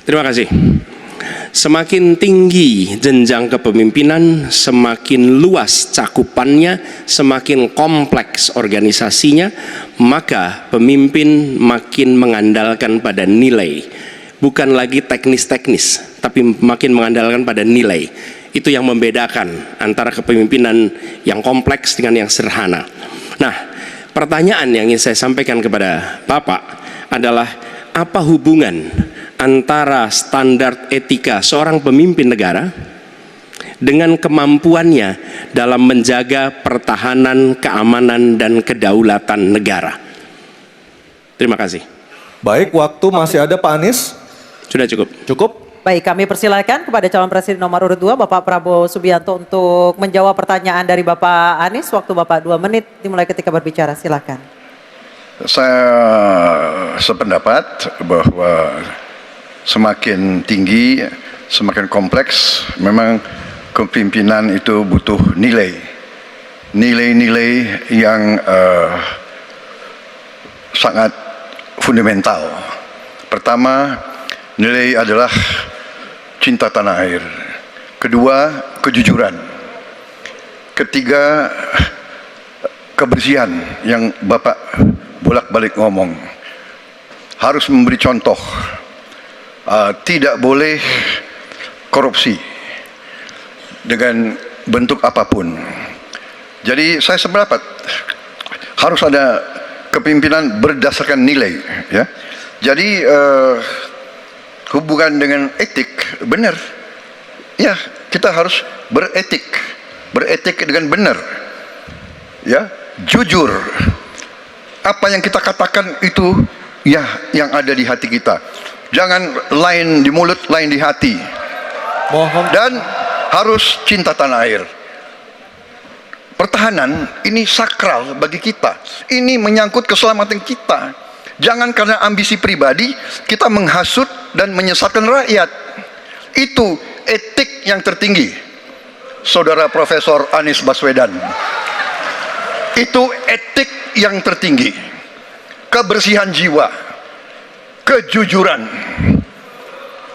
Terima kasih. Semakin tinggi jenjang kepemimpinan, semakin luas cakupannya, semakin kompleks organisasinya, maka pemimpin makin mengandalkan pada nilai. Bukan lagi teknis-teknis, tapi makin mengandalkan pada nilai. Itu yang membedakan antara kepemimpinan yang kompleks dengan yang sederhana. Nah, pertanyaan yang ingin saya sampaikan kepada Bapak adalah, apa hubungan antara standar etika seorang pemimpin negara dengan kemampuannya dalam menjaga pertahanan, keamanan, dan kedaulatan negara? Terima kasih. Baik, waktu masih ada Pak Anies. Sudah cukup. Cukup. Baik, kami persilakan kepada calon presiden nomor urut 2 Bapak Prabowo Subianto untuk menjawab pertanyaan dari Bapak Anies. Waktu Bapak 2 menit dimulai ketika berbicara, silakan. Saya sependapat bahwa semakin tinggi, semakin kompleks, memang kepemimpinan itu butuh nilai. Nilai-nilai yang sangat fundamental. Pertama, nilai adalah cinta tanah air. Kedua, kejujuran. Ketiga, kebersihan yang Bapak bolak-balik ngomong. Harus memberi contoh. Tidak boleh korupsi dengan bentuk apapun. Jadi saya sependapat harus ada kepemimpinan berdasarkan nilai, ya. Jadi hubungan dengan etik benar, ya, kita harus beretik dengan benar, ya, jujur. Apa yang kita katakan itu ya yang ada di hati kita. Jangan lain di mulut, lain di hati. Mohon. Dan harus cinta tanah air. Pertahanan ini sakral bagi kita. Ini menyangkut keselamatan kita. Jangan karena ambisi pribadi kita menghasut dan menyesatkan rakyat. Itu etik yang tertinggi, Saudara Profesor Anies Baswedan. Itu etik yang tertinggi. Kebersihan jiwa, kejujuran,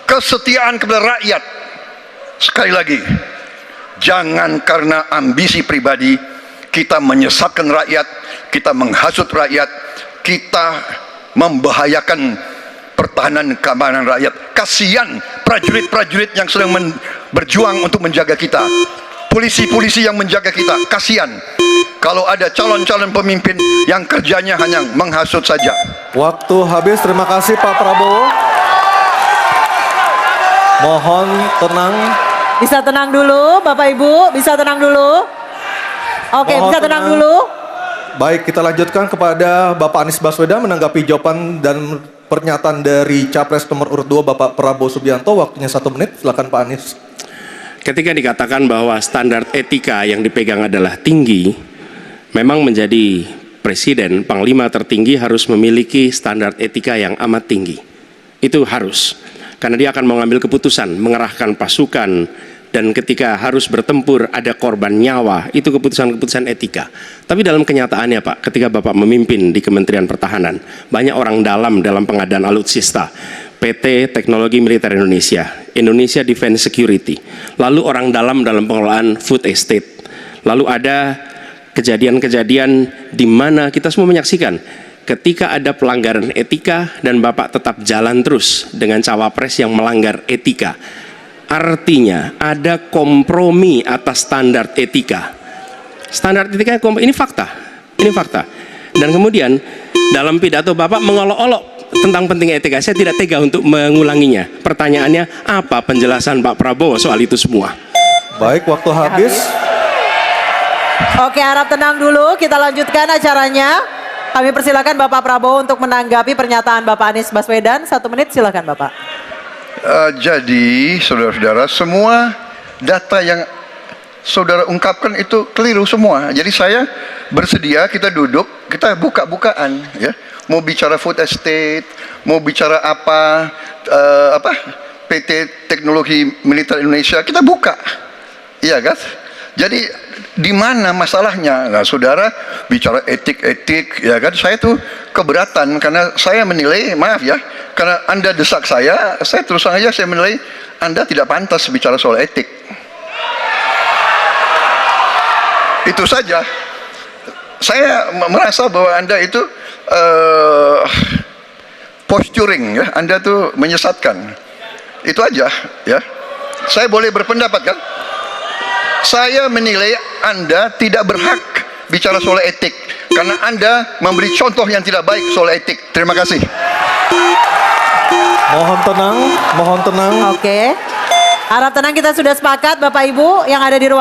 kesetiaan kepada rakyat. Sekali lagi, jangan karena ambisi pribadi kita menyesatkan rakyat, kita menghasut rakyat, kita membahayakan pertahanan keamanan rakyat. Kasihan prajurit-prajurit yang sedang berjuang untuk menjaga kita, polisi-polisi yang menjaga kita. Kasihan kalau ada calon-calon pemimpin yang kerjanya hanya menghasut saja. Waktu habis, terima kasih Pak Prabowo. Mohon tenang. Bisa tenang dulu Bapak Ibu, bisa tenang dulu. Oke, Mohon bisa tenang tenang. dulu. Baik, kita lanjutkan kepada Bapak Anies Baswedan menanggapi jawaban dan pernyataan dari Capres nomor urut 2 Bapak Prabowo Subianto. Waktunya 1 menit, silakan Pak Anies. Ketika dikatakan bahwa standar etika yang dipegang adalah tinggi, memang menjadi presiden, panglima tertinggi harus memiliki standar etika yang amat tinggi. Itu harus, karena dia akan mengambil keputusan, mengerahkan pasukan, dan ketika harus bertempur ada korban nyawa, itu keputusan-keputusan etika. Tapi dalam kenyataannya Pak, ketika Bapak memimpin di Kementerian Pertahanan, banyak orang dalam pengadaan alutsista, PT Teknologi Militer Indonesia, Indonesia Defense Security, lalu orang dalam pengelolaan food estate, lalu ada kejadian-kejadian di mana kita semua menyaksikan ketika ada pelanggaran etika dan Bapak tetap jalan terus dengan cawapres yang melanggar etika. Artinya ada kompromi atas standar etika. Standar etika ini fakta. Ini fakta. Dan kemudian dalam pidato Bapak mengolok-olok tentang pentingnya etika. Saya tidak tega untuk mengulanginya. Pertanyaannya, apa penjelasan Pak Prabowo soal itu semua? Baik, waktu habis. Oke, harap tenang dulu, kita lanjutkan acaranya. Kami persilakan Bapak Prabowo untuk menanggapi pernyataan Bapak Anies Baswedan. 1 menit, silakan Bapak. Jadi saudara-saudara, semua data yang saudara ungkapkan itu keliru semua. Jadi saya bersedia kita duduk, kita buka-bukaan, ya. Mau bicara food estate, mau bicara apa PT Teknologi Militer Indonesia, kita buka, iya kan? Jadi di mana masalahnya? Nah, saudara bicara etik-etik, ya kan? Saya tuh keberatan karena saya menilai, maaf ya, karena Anda desak saya terus terang aja saya menilai Anda tidak pantas bicara soal etik. Itu saja. Saya merasa bahwa Anda itu posturing, ya. Anda tuh menyesatkan. Itu aja, ya. Saya boleh berpendapat kan? Saya menilai Anda tidak berhak bicara soal etik karena Anda memberi contoh yang tidak baik soal etik. Terima kasih. Mohon tenang, mohon tenang. Oke. Harap tenang, kita sudah sepakat Bapak Ibu yang ada di ruang